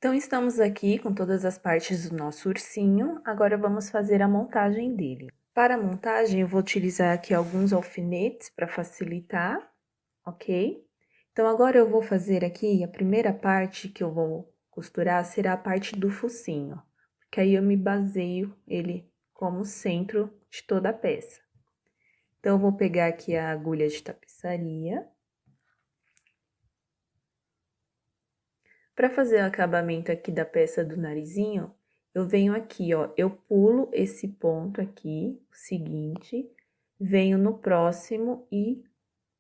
Então, estamos aqui com todas as partes do nosso ursinho, agora vamos fazer a montagem dele. Para a montagem, eu vou utilizar aqui alguns alfinetes para facilitar, ok? Então, agora eu vou fazer aqui, a primeira parte que eu vou costurar será a parte do focinho, porque aí eu me baseio ele como centro de toda a peça. Então, eu vou pegar aqui a agulha de tapeçaria. Para fazer o acabamento aqui da peça do narizinho, eu venho aqui, ó, eu pulo esse ponto aqui, o seguinte, venho no próximo e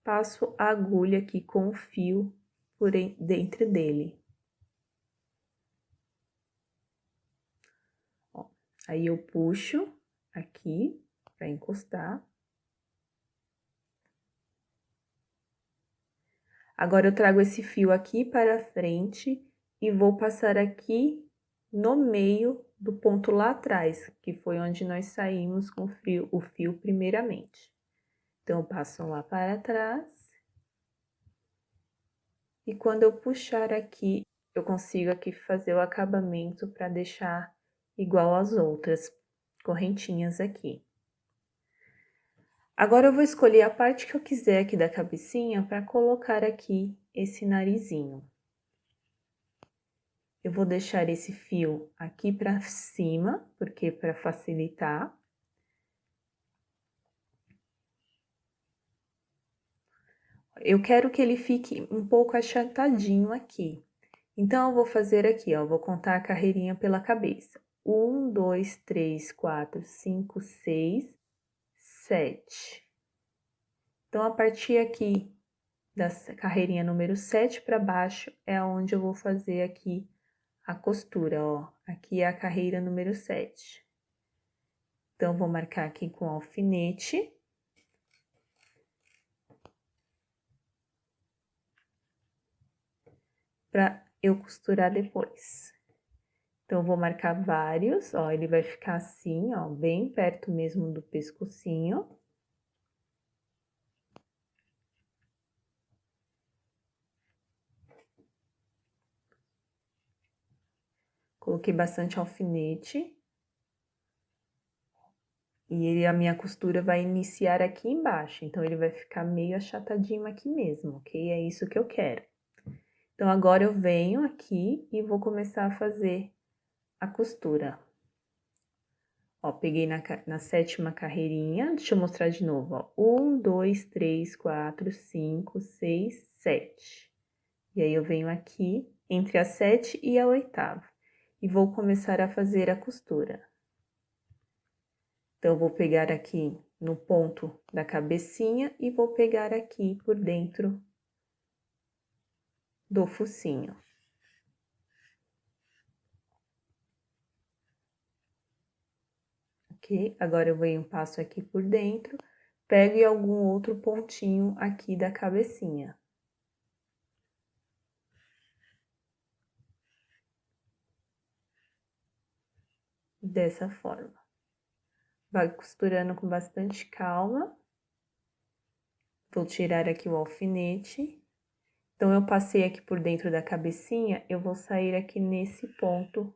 passo a agulha aqui com o fio por dentro dele. Ó, aí eu puxo aqui para encostar. Agora, eu trago esse fio aqui para frente e vou passar aqui no meio do ponto lá atrás, que foi onde nós saímos com o fio primeiramente. Então, eu passo lá para trás. E quando eu puxar aqui, eu consigo aqui fazer o acabamento para deixar igual às outras correntinhas aqui. Agora, eu vou escolher a parte que eu quiser aqui da cabecinha para colocar aqui esse narizinho. Eu vou deixar esse fio aqui para cima, porque para facilitar. Eu quero que ele fique um pouco achatadinho aqui. Então, eu vou fazer aqui, ó, vou contar a carreirinha pela cabeça. 1, 2, 3, 4, 5, 6, 7. Então, a partir aqui da carreirinha número 7 para baixo é onde eu vou fazer aqui a costura, ó. Aqui é a carreira número 7. Então, vou marcar aqui com alfinete. Para eu costurar depois. Então, vou marcar vários, ó, ele vai ficar assim, ó, bem perto mesmo do pescocinho. Coloquei bastante alfinete. E a minha costura vai iniciar aqui embaixo, então, ele vai ficar meio achatadinho aqui mesmo, ok? É isso que eu quero. Então, agora eu venho aqui e vou começar a fazer a costura. Ó, peguei na sétima carreirinha, deixa eu mostrar de novo, ó. 1, 2, 3, 4, 5, 6, 7. E aí, eu venho aqui entre a 7 e a 8ª. E vou começar a fazer a costura. Então, eu vou pegar aqui no ponto da cabecinha e vou pegar aqui por dentro do focinho. Ok? Agora, eu venho, passo aqui por dentro, pego em algum outro pontinho aqui da cabecinha. Dessa forma. Vai costurando com bastante calma. Vou tirar aqui o alfinete. Então, eu passei aqui por dentro da cabecinha, eu vou sair aqui nesse ponto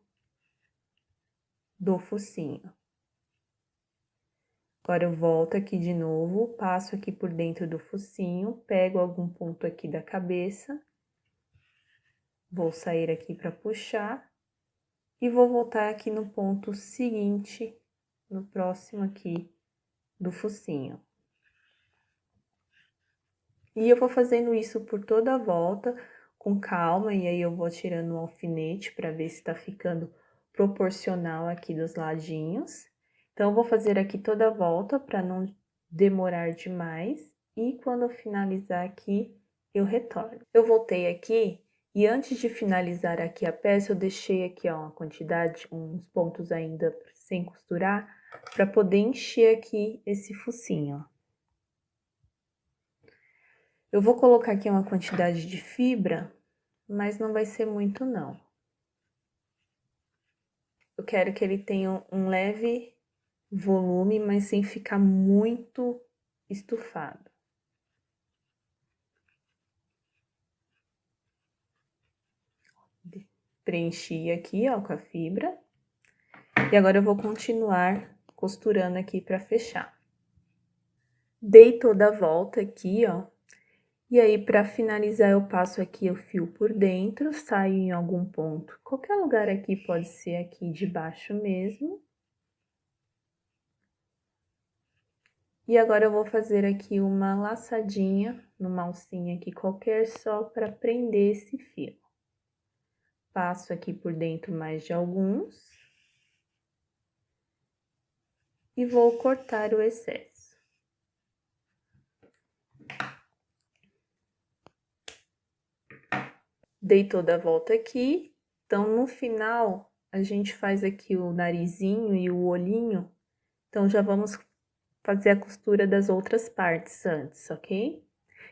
do focinho. Agora, eu volto aqui de novo, passo aqui por dentro do focinho, pego algum ponto aqui da cabeça, vou sair aqui para puxar, e vou voltar aqui no ponto seguinte, no próximo aqui do focinho. E eu vou fazendo isso por toda a volta, com calma, e aí eu vou tirando o alfinete para ver se tá ficando proporcional aqui dos ladinhos. Então, eu vou fazer aqui toda a volta para não demorar demais, e quando eu finalizar aqui, eu retorno. Eu voltei aqui, e antes de finalizar aqui a peça, eu deixei aqui, ó, uma quantidade, uns pontos ainda sem costurar, para poder encher aqui esse focinho, ó. Eu vou colocar aqui uma quantidade de fibra, mas não vai ser muito, não. Eu quero que ele tenha um leve volume, mas sem ficar muito estufado. preenchi aqui, ó, com a fibra. E agora eu vou continuar costurando aqui pra fechar. Dei toda a volta aqui, ó. E aí, pra finalizar, eu passo aqui o fio por dentro, saio em algum ponto. Qualquer lugar aqui, pode ser aqui de baixo mesmo. E agora eu vou fazer aqui uma laçadinha, numa alcinha aqui qualquer, só para prender esse fio. Passo aqui por dentro mais de alguns. E vou cortar o excesso. Dei toda a volta aqui. Então, no final, a gente faz aqui o narizinho e o olhinho. Então, já vamos fazer a costura das outras partes antes, ok?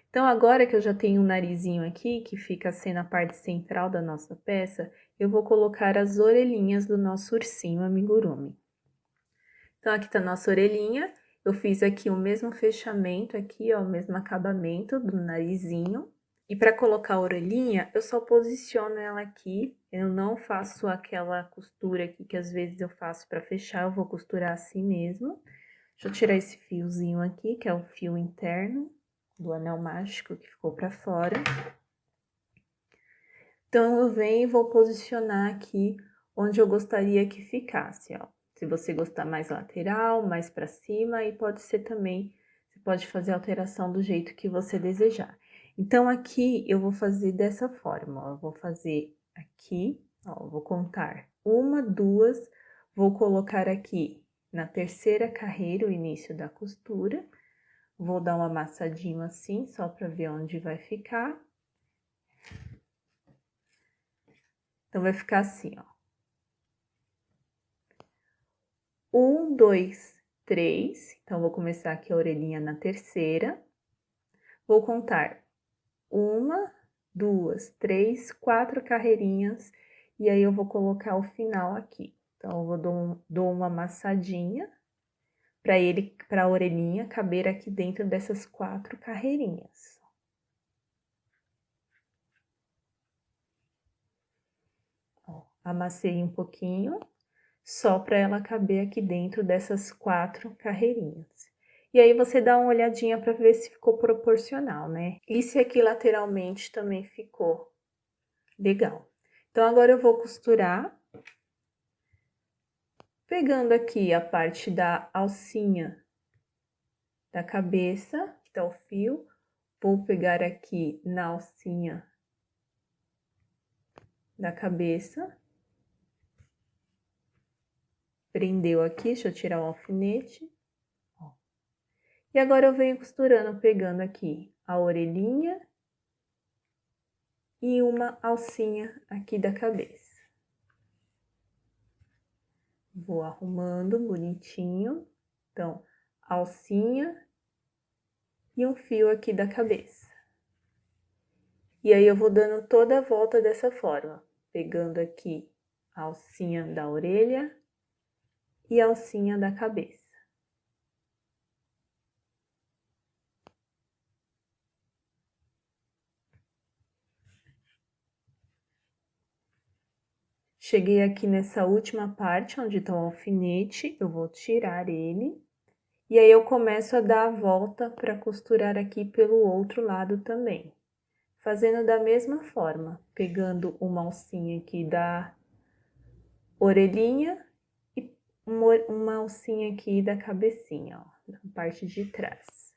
Então, agora que eu já tenho um narizinho aqui, que fica sendo a parte central da nossa peça, eu vou colocar as orelhinhas do nosso ursinho amigurumi. Então, aqui tá a nossa orelhinha, eu fiz aqui o mesmo fechamento aqui, ó, o mesmo acabamento do narizinho. E para colocar a orelhinha, eu só posiciono ela aqui, eu não faço aquela costura aqui que às vezes eu faço para fechar, eu vou costurar assim mesmo. Deixa eu tirar esse fiozinho aqui, que é o fio interno do anel mágico que ficou para fora. Então, eu venho e vou posicionar aqui onde eu gostaria que ficasse, ó. Se você gostar mais lateral, mais para cima, e pode ser também, você pode fazer a alteração do jeito que você desejar. Então, aqui eu vou fazer dessa forma, ó. Eu vou fazer aqui, ó, vou contar 1, 2, vou colocar aqui na terceira carreira o início da costura. Vou dar um amassadinho assim, só para ver onde vai ficar. Então, vai ficar assim, ó. 1, 2, 3. Então, vou começar aqui a orelhinha na terceira. Vou contar 1, 2, 3, 4 carreirinhas. E aí, eu vou colocar o final aqui. Então, eu dou uma amassadinha para a orelhinha caber aqui dentro dessas 4 carreirinhas. Ó, amassei um pouquinho, só para ela caber aqui dentro dessas 4 carreirinhas. E aí, você dá uma olhadinha para ver se ficou proporcional, né? E se aqui lateralmente também ficou legal. Então, agora eu vou costurar, pegando aqui a parte da alcinha da cabeça, que tá o fio, vou pegar aqui na alcinha da cabeça. Prendeu aqui, deixa eu tirar o alfinete. E agora eu venho costurando, pegando aqui a orelhinha e uma alcinha aqui da cabeça. Vou arrumando bonitinho. Então, alcinha e um fio aqui da cabeça. E aí, eu vou dando toda a volta dessa forma, pegando aqui a alcinha da orelha e a alcinha da cabeça. Cheguei aqui nessa última parte, onde tá o alfinete, eu vou tirar ele. E aí, eu começo a dar a volta para costurar aqui pelo outro lado também. Fazendo da mesma forma, pegando uma alcinha aqui da orelhinha e uma alcinha aqui da cabecinha, ó, na parte de trás.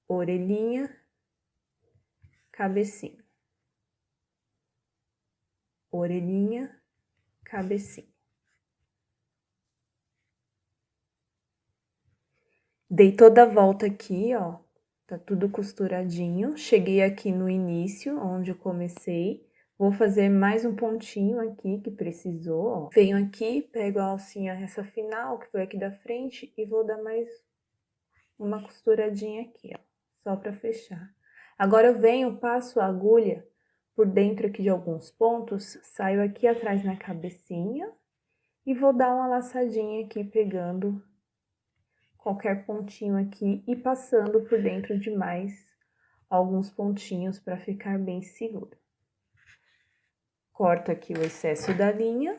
Orelhinha, cabecinha. Orelhinha, cabecinha. Dei toda a volta aqui, ó, tá tudo costuradinho. Cheguei aqui no início, onde eu comecei. Vou fazer mais um pontinho aqui que precisou, ó. Venho aqui, pego a alcinha essa final, que foi aqui da frente, e vou dar mais uma costuradinha aqui, ó, só pra fechar. Agora, eu venho, passo a agulha por dentro aqui de alguns pontos, saio aqui atrás na cabecinha e vou dar uma laçadinha aqui, pegando qualquer pontinho aqui e passando por dentro de mais alguns pontinhos para ficar bem seguro. Corto aqui o excesso da linha.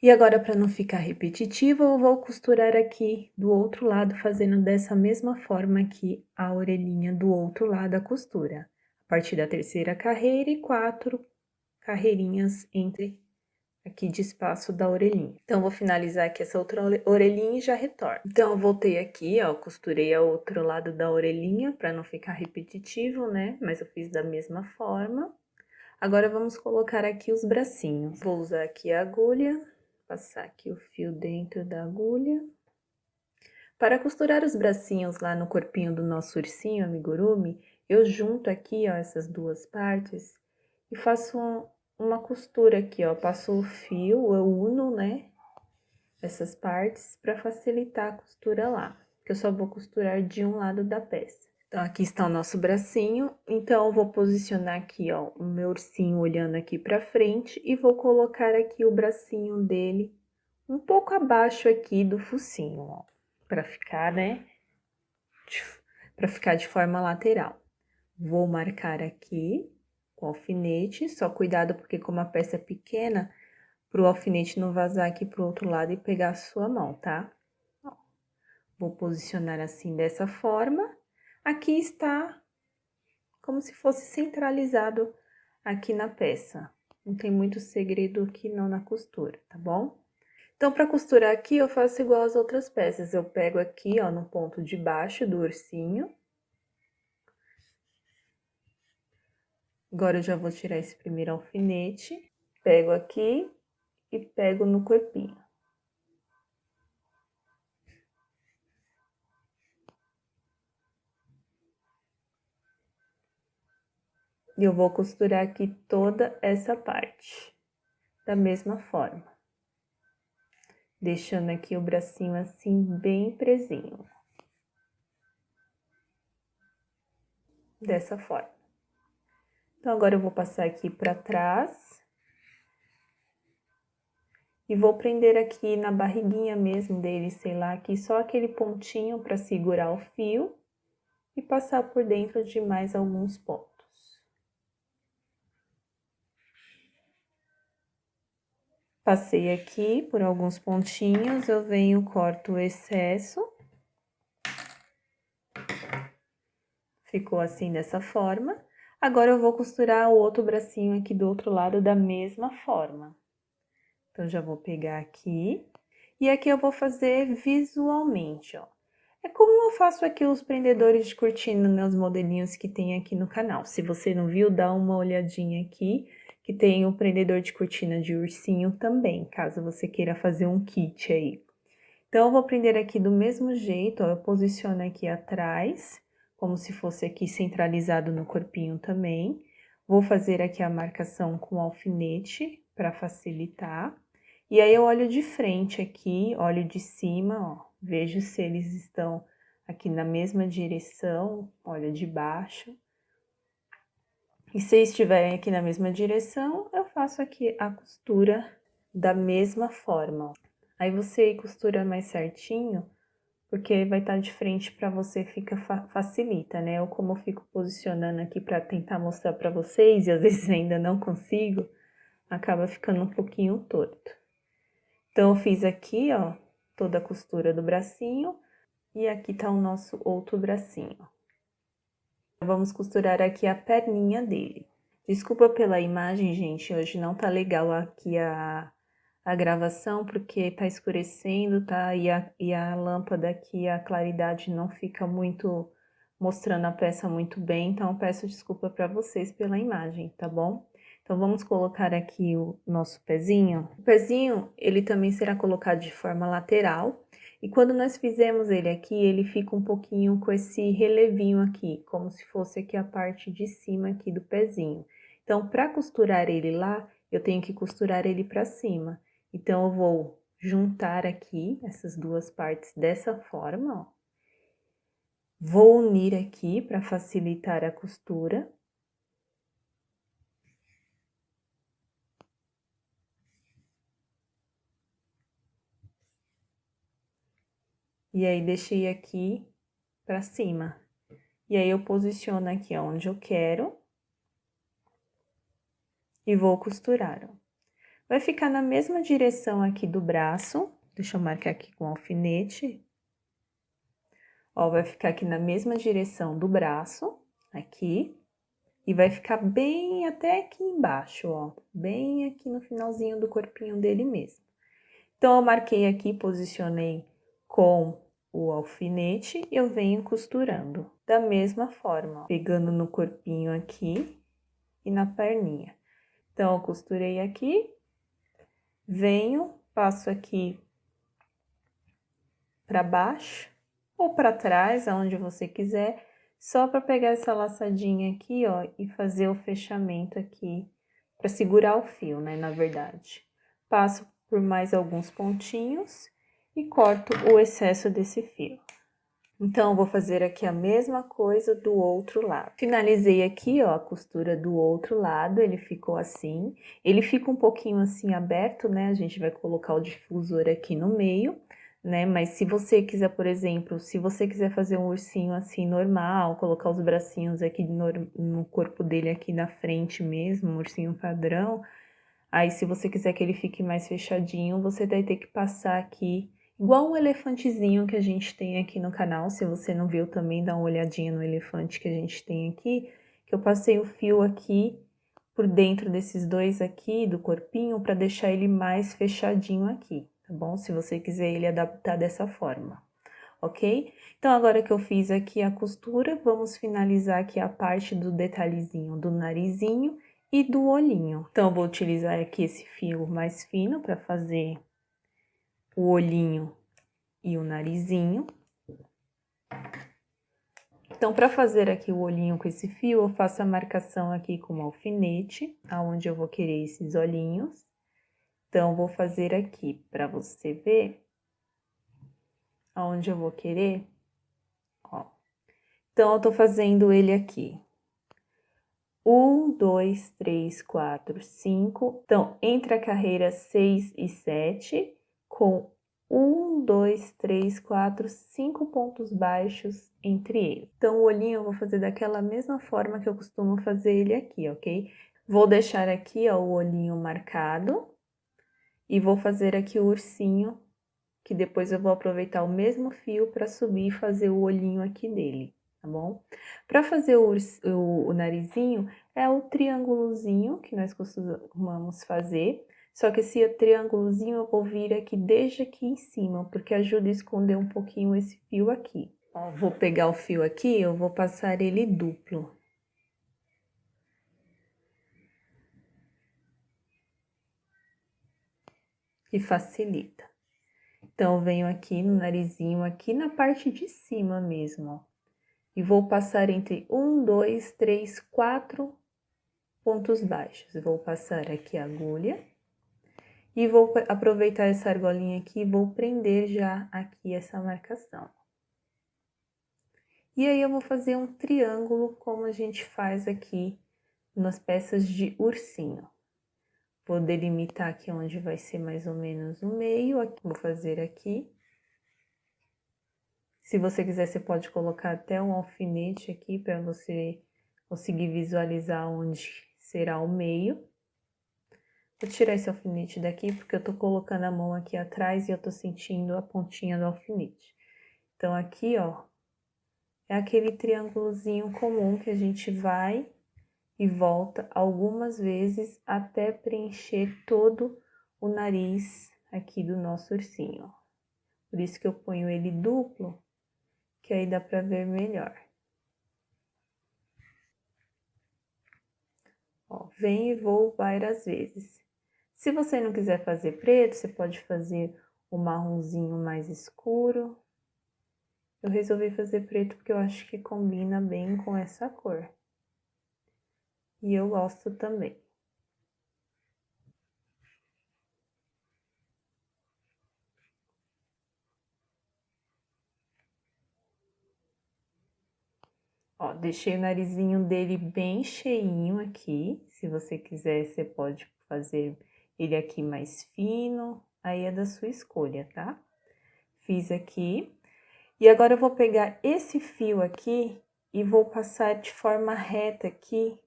E agora, para não ficar repetitivo, eu vou costurar aqui do outro lado, fazendo dessa mesma forma aqui a orelhinha do outro lado da costura. A partir da terceira carreira e 4 carreirinhas entre aqui de espaço da orelhinha. Então, vou finalizar aqui essa outra orelhinha e já retorno. Então, eu voltei aqui, ó, costurei o outro lado da orelhinha, para não ficar repetitivo, né? Mas eu fiz da mesma forma. Agora, vamos colocar aqui os bracinhos. Vou usar aqui a agulha, passar aqui o fio dentro da agulha. Para costurar os bracinhos lá no corpinho do nosso ursinho amigurumi, eu junto aqui, ó, essas duas partes e faço uma costura aqui, ó, passo o fio, eu uno, né, essas partes para facilitar a costura lá, que eu só vou costurar de um lado da peça. Então, aqui está o nosso bracinho, então eu vou posicionar aqui, ó, o meu ursinho olhando aqui para frente e vou colocar aqui o bracinho dele um pouco abaixo aqui do focinho, ó, para ficar, né, para ficar de forma lateral. Vou marcar aqui com alfinete, só cuidado porque como a peça é pequena, pro alfinete não vazar aqui pro outro lado e pegar a sua mão, tá? Ó, vou posicionar assim dessa forma. Aqui está como se fosse centralizado aqui na peça. Não tem muito segredo aqui não na costura, tá bom? Então, para costurar aqui, eu faço igual as outras peças. Eu pego aqui, ó, no ponto de baixo do ursinho. Agora, eu já vou tirar esse primeiro alfinete. Pego aqui e pego no corpinho. E eu vou costurar aqui toda essa parte, da mesma forma. Deixando aqui o bracinho assim, bem presinho. Dessa forma. Então, agora eu vou passar aqui pra trás. E vou prender aqui na barriguinha mesmo dele, sei lá, aqui só aquele pontinho pra segurar o fio. E passar por dentro de mais alguns pontos. Passei aqui por alguns pontinhos, eu venho, corto o excesso. Ficou assim dessa forma. Agora, eu vou costurar o outro bracinho aqui do outro lado da mesma forma. Então, já vou pegar aqui. E aqui eu vou fazer visualmente, ó. É como eu faço aqui os prendedores de cortina nos modelinhos que tem aqui no canal. Se você não viu, dá uma olhadinha aqui, que tem o prendedor de cortina de ursinho também, caso você queira fazer um kit aí. Então, eu vou prender aqui do mesmo jeito, ó, eu posiciono aqui atrás, como se fosse aqui centralizado no corpinho também. Vou fazer aqui a marcação com alfinete, para facilitar. E aí, eu olho de frente aqui, olho de cima, ó, vejo se eles estão aqui na mesma direção, olho de baixo. E se estiverem aqui na mesma direção, eu faço aqui a costura da mesma forma, ó. Aí, você costura mais certinho, porque vai estar de frente para você, facilita, né? Eu como eu fico posicionando aqui para tentar mostrar para vocês, e às vezes ainda não consigo, acaba ficando um pouquinho torto. Então, eu fiz aqui, ó, toda a costura do bracinho, e aqui tá o nosso outro bracinho. Vamos costurar aqui a perninha dele. Desculpa pela imagem, gente, hoje não tá legal aqui a gravação, porque tá escurecendo, tá? E a lâmpada aqui, a claridade não fica muito mostrando a peça muito bem, então peço desculpa para vocês pela imagem, tá bom? Então, vamos colocar aqui o nosso pezinho. O pezinho, ele também será colocado de forma lateral, e quando nós fizemos ele aqui, ele fica um pouquinho com esse relevinho aqui, como se fosse aqui a parte de cima aqui do pezinho. Então, para costurar ele lá, eu tenho que costurar ele para cima. Então, eu vou juntar aqui essas duas partes dessa forma, ó. Vou unir aqui para facilitar a costura. E aí, deixei aqui para cima. E aí, eu posiciono aqui onde eu quero e vou costurar, ó. Vai ficar na mesma direção aqui do braço, deixa eu marcar aqui com alfinete. Ó, vai ficar aqui na mesma direção do braço, aqui. E vai ficar bem até aqui embaixo, ó, bem aqui no finalzinho do corpinho dele mesmo. Então, eu marquei aqui, posicionei com o alfinete e eu venho costurando da mesma forma, ó, pegando no corpinho aqui e na perninha. Então, eu costurei aqui, venho, passo aqui para baixo ou para trás, aonde você quiser, só para pegar essa laçadinha aqui, ó, e fazer o fechamento aqui, para segurar o fio, né, na verdade. Passo por mais alguns pontinhos e corto o excesso desse fio. Então, eu vou fazer aqui a mesma coisa do outro lado. Finalizei aqui, ó, a costura do outro lado, ele ficou assim. Ele fica um pouquinho assim aberto, né? A gente vai colocar o difusor aqui no meio, né? Mas se você quiser, por exemplo, se você quiser fazer um ursinho assim normal, colocar os bracinhos aqui no corpo dele aqui na frente mesmo, um ursinho padrão, aí se você quiser que ele fique mais fechadinho, você vai ter que passar aqui igual um elefantezinho que a gente tem aqui no canal. Se você não viu também, dá uma olhadinha no elefante que a gente tem aqui, que eu passei o fio aqui por dentro desses dois aqui do corpinho para deixar ele mais fechadinho aqui, tá bom? Se você quiser ele adaptar dessa forma, ok? Então, agora que eu fiz aqui a costura, vamos finalizar aqui a parte do detalhezinho do narizinho e do olhinho. Então, eu vou utilizar aqui esse fio mais fino para fazer o olhinho e o narizinho. Então, para fazer aqui o olhinho com esse fio, eu faço a marcação aqui com o alfinete, aonde eu vou querer esses olhinhos. Então, vou fazer aqui para você ver aonde eu vou querer, ó. Então, eu tô fazendo ele aqui. 1, 2, 3, 4, 5. Então, entre a carreira 6 e 7, com 1, 2, 3, 4, 5 pontos baixos entre eles. Então, o olhinho eu vou fazer daquela mesma forma que eu costumo fazer ele aqui, ok? Vou deixar aqui, ó, o olhinho marcado e vou fazer aqui o ursinho, que depois eu vou aproveitar o mesmo fio para subir e fazer o olhinho aqui dele, tá bom? Para fazer o narizinho, é o triângulozinho que nós costumamos fazer, só que esse triângulozinho eu vou vir aqui desde aqui em cima, porque ajuda a esconder um pouquinho esse fio aqui. Ó, vou pegar o fio aqui, eu vou passar ele duplo. Que facilita. Então, eu venho aqui no narizinho, aqui na parte de cima mesmo, ó. E vou passar entre 1, 2, 3, 4 pontos baixos. Vou passar aqui a agulha e vou aproveitar essa argolinha aqui e vou prender já aqui essa marcação. E aí, eu vou fazer um triângulo como a gente faz aqui nas peças de ursinho. Vou delimitar aqui onde vai ser mais ou menos o meio, aqui, vou fazer aqui. Se você quiser, você pode colocar até um alfinete aqui para você conseguir visualizar onde será o meio. Vou tirar esse alfinete daqui, porque eu tô colocando a mão aqui atrás e eu tô sentindo a pontinha do alfinete. Então, aqui, ó, é aquele triângulozinho comum que a gente vai e volta algumas vezes até preencher todo o nariz aqui do nosso ursinho. Por isso que eu ponho ele duplo, que aí dá pra ver melhor. Ó, vem e vou várias vezes. Se você não quiser fazer preto, você pode fazer o marronzinho mais escuro. Eu resolvi fazer preto porque eu acho que combina bem com essa cor. E eu gosto também. Ó, deixei o narizinho dele bem cheinho aqui. Se você quiser, você pode fazer ele aqui mais fino. Aí é da sua escolha, tá? Fiz aqui. E agora eu vou pegar esse fio aqui e vou passar de forma reta aqui.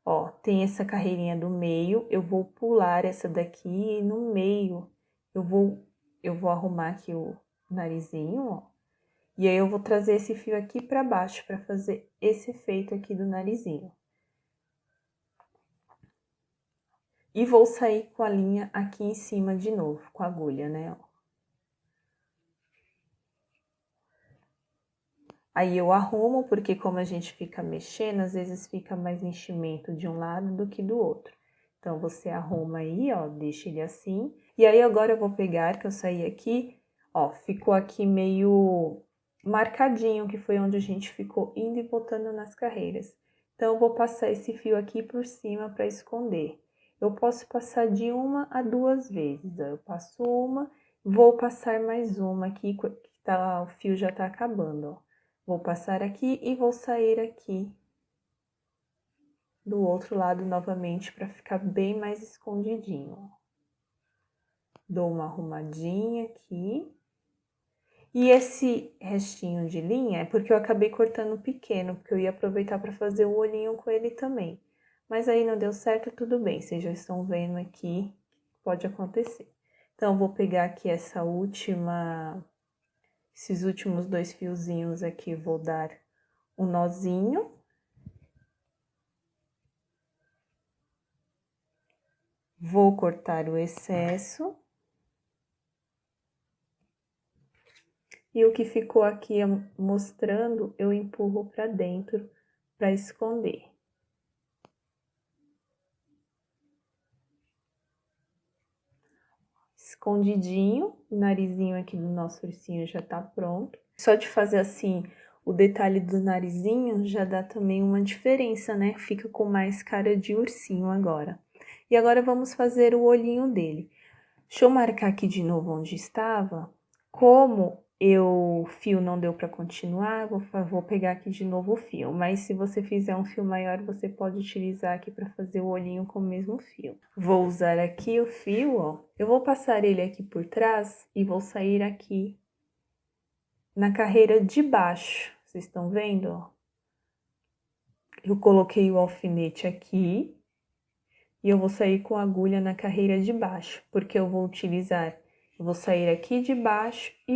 Ó, tem essa carreirinha do meio, eu vou pular essa daqui e no meio eu vou arrumar aqui o narizinho, ó. E aí eu vou trazer esse fio aqui pra baixo pra fazer esse efeito aqui do narizinho. E vou sair com a linha aqui em cima de novo, com a agulha, né, ó. Aí eu arrumo, porque como a gente fica mexendo, às vezes fica mais enchimento de um lado do que do outro. Então, você arruma aí, ó, deixa ele assim. E aí, agora eu vou pegar, que eu saí aqui, ó, ficou aqui meio marcadinho, que foi onde a gente ficou indo e voltando nas carreiras. Então, eu vou passar esse fio aqui por cima para esconder. Eu posso passar de 1 a 2 vezes, ó. Eu passo uma, vou passar mais uma aqui, que tá, o fio já tá acabando, ó. Vou passar aqui e vou sair aqui do outro lado novamente para ficar bem mais escondidinho. Dou uma arrumadinha aqui. E esse restinho de linha é porque eu acabei cortando pequeno, porque eu ia aproveitar para fazer o olhinho com ele também. Mas aí não deu certo, tudo bem, vocês já estão vendo aqui, pode acontecer. Então, vou pegar aqui esses últimos 2 fiozinhos aqui, vou dar um nozinho. Vou cortar o excesso. E o que ficou aqui mostrando, eu empurro para dentro para esconder. Escondidinho, o narizinho aqui do nosso ursinho já tá pronto. Só de fazer assim, o detalhe do narizinho já dá também uma diferença, né? Fica com mais cara de ursinho agora. E agora vamos fazer o olhinho dele. Deixa eu marcar aqui de novo onde estava. Como o fio não deu para continuar, vou pegar aqui de novo o fio. Mas se você fizer um fio maior, você pode utilizar aqui para fazer o olhinho com o mesmo fio. Vou usar aqui o fio, ó. Eu vou passar ele aqui por trás e vou sair aqui na carreira de baixo. Vocês estão vendo, ó? Eu coloquei o alfinete aqui e eu vou sair com a agulha na carreira de baixo, porque eu vou sair aqui de baixo e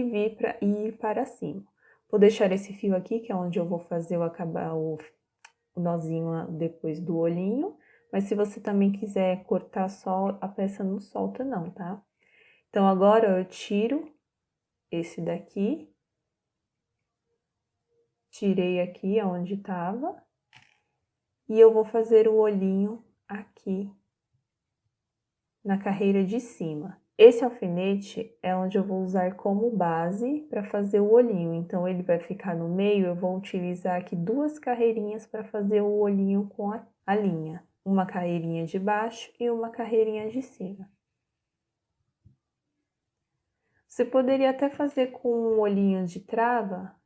ir para cima. Vou deixar esse fio aqui, que é onde eu vou fazer o nozinho depois do olhinho, mas se você também quiser cortar só, a peça não solta não, tá? Então, agora eu tiro esse daqui, tirei aqui onde tava, e eu vou fazer o olhinho aqui na carreira de cima. Esse alfinete é onde eu vou usar como base para fazer o olhinho, então ele vai ficar no meio, eu vou utilizar aqui 2 carreirinhas para fazer o olhinho com a linha. Uma carreirinha de baixo e uma carreirinha de cima. Você poderia até fazer com um olhinho de trava,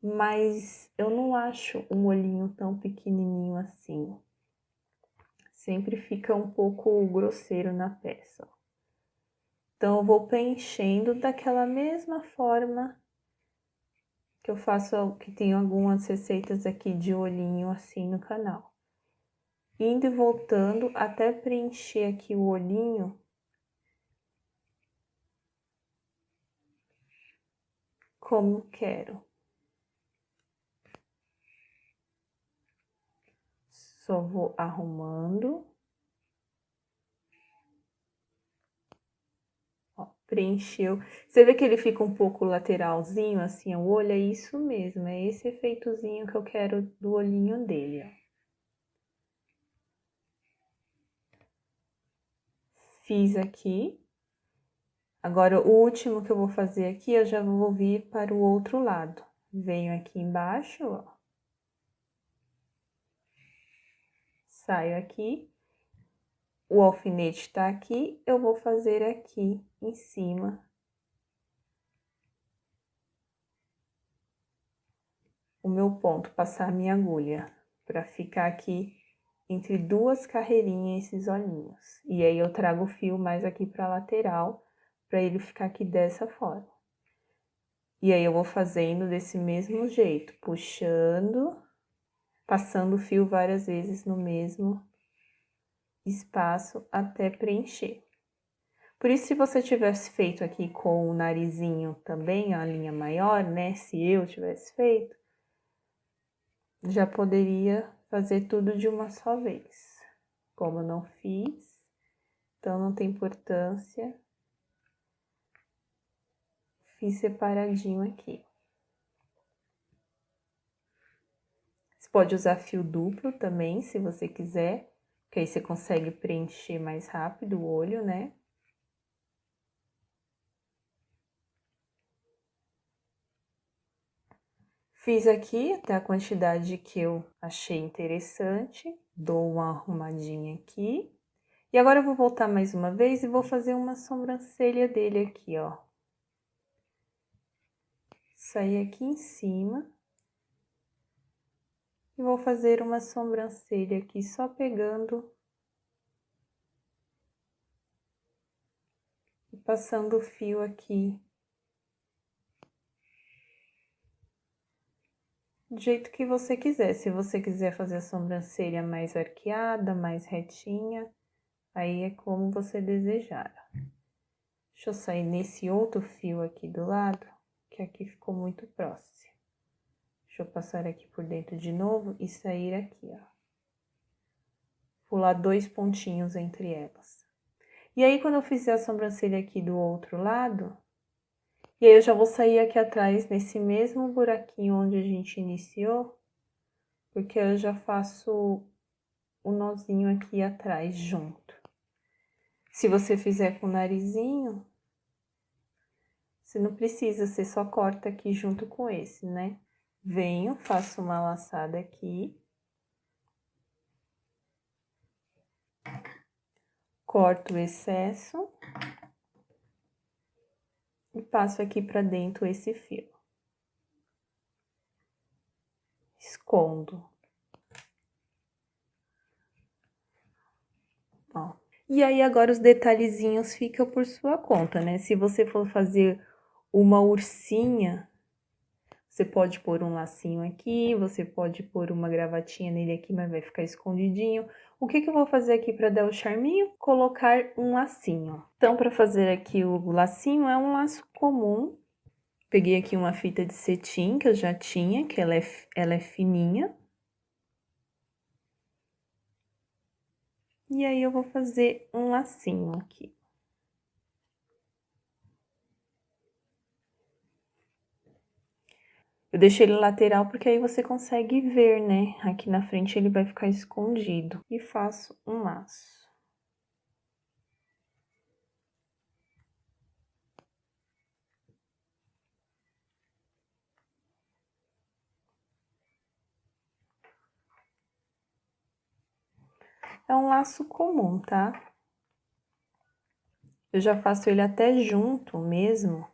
mas eu não acho um olhinho tão pequenininho assim. Sempre fica um pouco grosseiro na peça. Então, eu vou preenchendo daquela mesma forma que eu faço, que tem algumas receitas aqui de olhinho assim no canal. Indo e voltando até preencher aqui o olhinho. Como quero. Só vou arrumando. Ó, preencheu. Você vê que ele fica um pouco lateralzinho, assim, o olho? É isso mesmo, é esse efeitozinho que eu quero do olhinho dele, ó. Fiz aqui. Agora, o último que eu vou fazer aqui, eu já vou vir para o outro lado. Venho aqui embaixo, ó. Saio aqui. O alfinete tá aqui, eu vou fazer aqui em cima o meu ponto, passar a minha agulha, para ficar aqui entre 2 carreirinhas esses olhinhos. E aí, eu trago o fio mais aqui pra lateral, para ele ficar aqui dessa forma. E aí, eu vou fazendo desse mesmo jeito, puxando, passando o fio várias vezes no mesmo espaço até preencher. Por isso, se você tivesse feito aqui com o narizinho também, a linha maior, né? Se eu tivesse feito, já poderia fazer tudo de uma só vez. Como eu não fiz, então não tem importância. Fiz separadinho aqui. Você pode usar fio duplo também, se você quiser, que aí você consegue preencher mais rápido o olho, né? Fiz aqui até a quantidade que eu achei interessante, dou uma arrumadinha aqui. E agora eu vou voltar mais uma vez e vou fazer uma sobrancelha dele aqui, ó. Sair aqui em cima. E vou fazer uma sobrancelha aqui, só pegando e passando o fio aqui. Do jeito que você quiser. Se você quiser fazer a sobrancelha mais arqueada, mais retinha, aí é como você desejar. Deixa eu sair nesse outro fio aqui do lado, que aqui ficou muito próximo. Deixa eu passar aqui por dentro de novo e sair aqui, ó. Pular 2 pontinhos entre elas. E aí, quando eu fizer a sobrancelha aqui do outro lado, e aí eu já vou sair aqui atrás, nesse mesmo buraquinho onde a gente iniciou, porque eu já faço o nozinho aqui atrás junto. Se você fizer com o narizinho, você não precisa, você só corta aqui junto com esse, né? Venho, faço uma laçada aqui. Corto o excesso. E passo aqui pra dentro esse fio. Escondo. Ó. E aí, agora os detalhezinhos ficam por sua conta, né? Se você for fazer uma ursinha, você pode pôr um lacinho aqui, você pode pôr uma gravatinha nele aqui, mas vai ficar escondidinho. O que eu vou fazer aqui para dar o charminho? Colocar um lacinho. Então, para fazer aqui o lacinho, é um laço comum. Peguei aqui uma fita de cetim que eu já tinha, que ela é fininha. E aí, eu vou fazer um lacinho aqui. Eu deixei ele lateral porque aí você consegue ver, né? Aqui na frente ele vai ficar escondido. E faço um laço. É um laço comum, tá? Eu já faço ele até junto mesmo.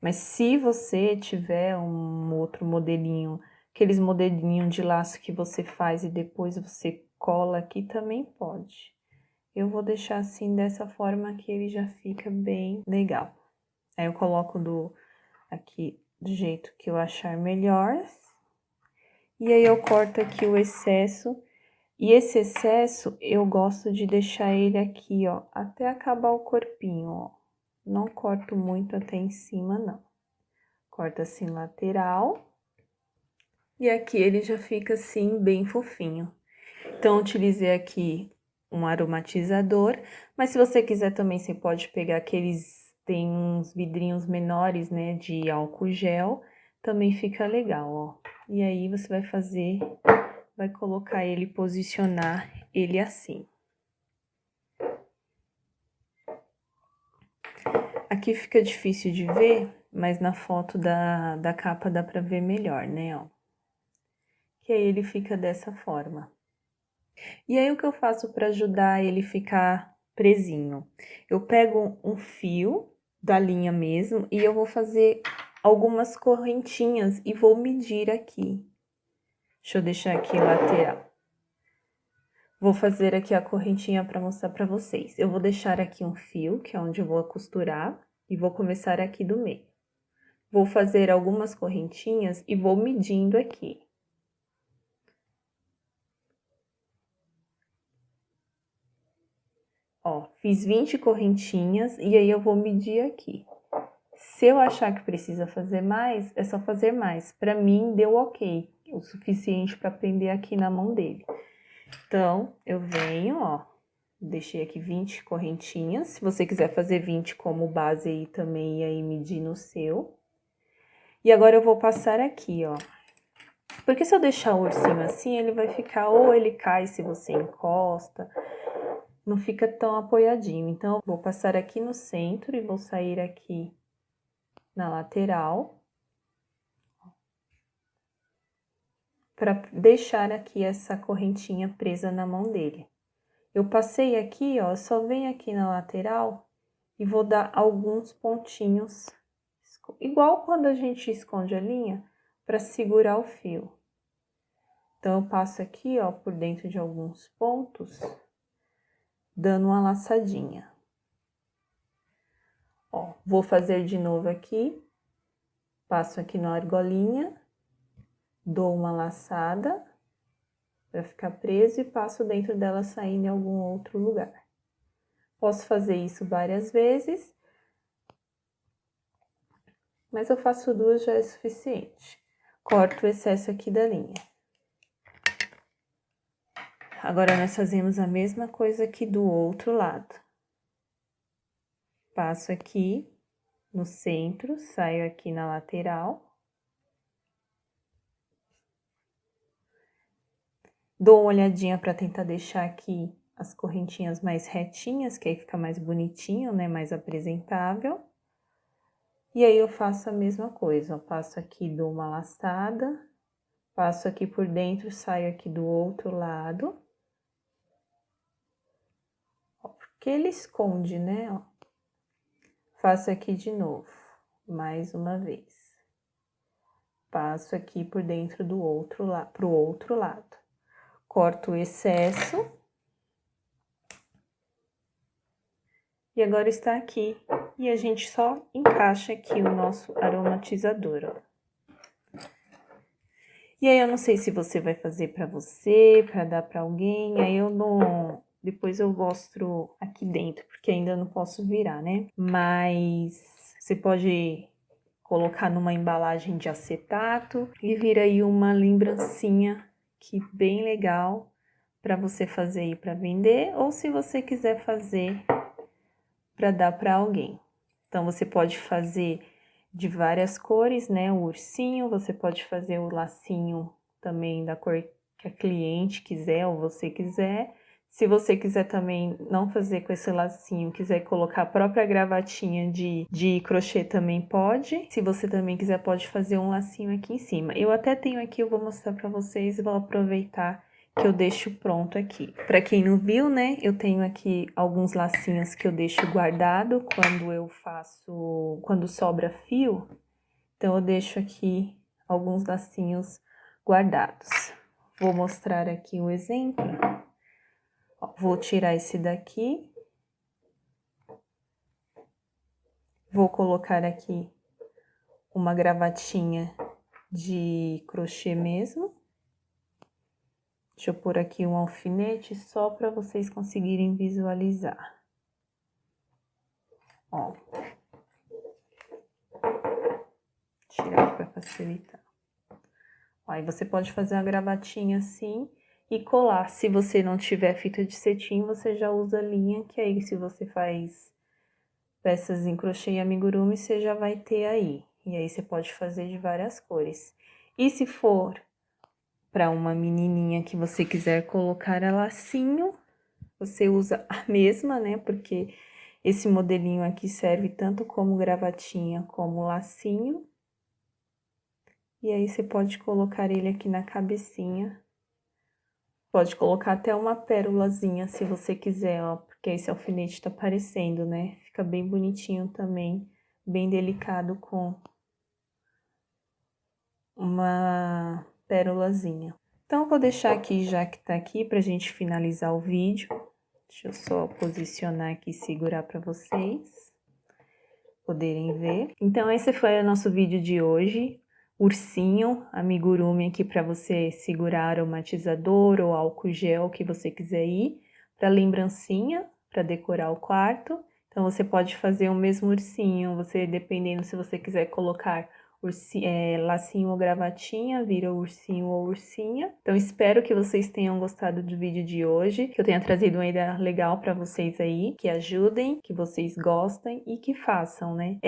Mas se você tiver um outro modelinho, aqueles modelinhos de laço que você faz e depois você cola aqui, também pode. Eu vou deixar assim, dessa forma que ele já fica bem legal. Aí eu coloco aqui do jeito que eu achar melhor. E aí eu corto aqui o excesso. E esse excesso, eu gosto de deixar ele aqui, ó, até acabar o corpinho, ó. Não corto muito até em cima, não. Corto assim, lateral. E aqui ele já fica assim, bem fofinho. Então, eu utilizei aqui um aromatizador. Mas se você quiser também, você pode pegar aqueles... Tem uns vidrinhos menores, né, de álcool gel. Também fica legal, ó. E aí, você vai fazer... Vai colocar ele, posicionar ele assim. Aqui fica difícil de ver, mas na foto da capa dá pra ver melhor, né, ó. Que aí ele fica dessa forma. E aí, o que eu faço pra ajudar ele ficar presinho? Eu pego um fio da linha mesmo e eu vou fazer algumas correntinhas e vou medir aqui. Deixa eu deixar aqui lateral. Vou fazer aqui a correntinha para mostrar para vocês. Eu vou deixar aqui um fio, que é onde eu vou costurar, e vou começar aqui do meio. Vou fazer algumas correntinhas e vou medindo aqui. Ó, fiz 20 correntinhas e aí eu vou medir aqui. Se eu achar que precisa fazer mais, é só fazer mais. Pra mim, deu ok, o suficiente pra prender aqui na mão dele. Então, eu venho, ó, deixei aqui 20 correntinhas. Se você quiser fazer 20 como base aí também, e aí medir no seu. E agora eu vou passar aqui, ó. Porque se eu deixar o ursinho assim, ele vai ficar, ou ele cai se você encosta, não fica tão apoiadinho. Então, eu vou passar aqui no centro e vou sair aqui na lateral. Para deixar aqui essa correntinha presa na mão dele. Eu passei aqui, ó, só venho aqui na lateral e vou dar alguns pontinhos, igual quando a gente esconde a linha, para segurar o fio. Então, eu passo aqui, ó, por dentro de alguns pontos, dando uma laçadinha. Ó, vou fazer de novo aqui, passo aqui na argolinha, dou uma laçada para ficar preso e passo dentro dela saindo em algum outro lugar. Posso fazer isso várias vezes, mas eu faço 2 já é suficiente. Corto o excesso aqui da linha. Agora, nós fazemos a mesma coisa aqui do outro lado. Passo aqui no centro, saio aqui na lateral. Dou uma olhadinha para tentar deixar aqui as correntinhas mais retinhas, que aí fica mais bonitinho, né, mais apresentável. E aí, eu faço a mesma coisa, ó, passo aqui, dou uma laçada, passo aqui por dentro, saio aqui do outro lado. Ó, porque ele esconde, né, ó. Faço aqui de novo, mais uma vez. Passo aqui por dentro do outro lado, pro outro lado. Corto o excesso. E agora está aqui. E a gente só encaixa aqui o nosso aromatizador, ó. E aí, eu não sei se você vai fazer pra você, pra dar pra alguém, aí eu não... Depois eu mostro aqui dentro, porque ainda não posso virar, né? Mas você pode colocar numa embalagem de acetato e vira aí uma lembrancinha que bem legal para você fazer aí para vender, ou se você quiser fazer para dar para alguém. Então, você pode fazer de várias cores, né? O ursinho, você pode fazer o lacinho também da cor que a cliente quiser ou você quiser. Se você quiser também não fazer com esse lacinho, quiser colocar a própria gravatinha de crochê também pode. Se você também quiser, pode fazer um lacinho aqui em cima. Eu até tenho aqui, eu vou mostrar pra vocês e vou aproveitar que eu deixo pronto aqui. Pra quem não viu, né, eu tenho aqui alguns lacinhos que eu deixo guardado quando eu faço, quando sobra fio. Então, eu deixo aqui alguns lacinhos guardados. Vou mostrar aqui o exemplo. Ó, vou tirar esse daqui. Vou colocar aqui uma gravatinha de crochê mesmo. Deixa eu pôr aqui um alfinete só para vocês conseguirem visualizar. Ó. Tirar aqui para facilitar. Ó, aí você pode fazer uma gravatinha assim e colar. Se você não tiver fita de cetim, você já usa linha, que aí se você faz peças em crochê e amigurumi, você já vai ter aí. E aí, você pode fazer de várias cores. E se for para uma menininha que você quiser colocar a lacinho, você usa a mesma, né? Porque esse modelinho aqui serve tanto como gravatinha como lacinho. E aí, você pode colocar ele aqui na cabecinha. Pode colocar até uma pérolazinha, se você quiser, ó. Porque esse alfinete tá aparecendo, né? Fica bem bonitinho também, bem delicado com uma pérolazinha. Então, eu vou deixar aqui, já que tá aqui, pra gente finalizar o vídeo. Deixa eu só posicionar aqui e segurar pra vocês. poderem ver. Então esse foi o nosso vídeo de hoje. Ursinho, amigurumi aqui para você segurar aromatizador ou álcool gel que você quiser ir. Para lembrancinha, para decorar o quarto. Então você pode fazer o mesmo ursinho, você dependendo se você quiser colocar lacinho ou gravatinha, vira ursinho ou ursinha. Então espero que vocês tenham gostado do vídeo de hoje, que eu tenha trazido uma ideia legal para vocês aí, que ajudem, que vocês gostem e que façam, né?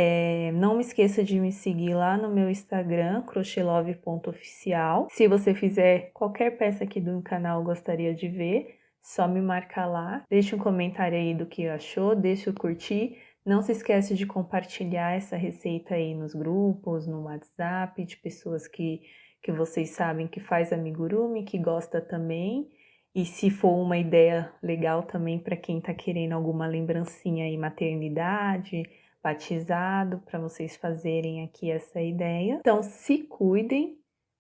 Não me esqueça de me seguir lá no meu Instagram, crochelove.oficial. Se você fizer qualquer peça aqui do canal, gostaria de ver, só me marcar lá. Deixa um comentário aí do que achou, deixa o curtir. Não se esquece de compartilhar essa receita aí nos grupos, no WhatsApp, de pessoas que vocês sabem que faz amigurumi, que gosta também. E se for uma ideia legal também para quem tá querendo alguma lembrancinha aí, maternidade, batizado, para vocês fazerem aqui essa ideia. Então se cuidem,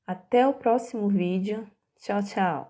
até o próximo vídeo. Tchau, tchau!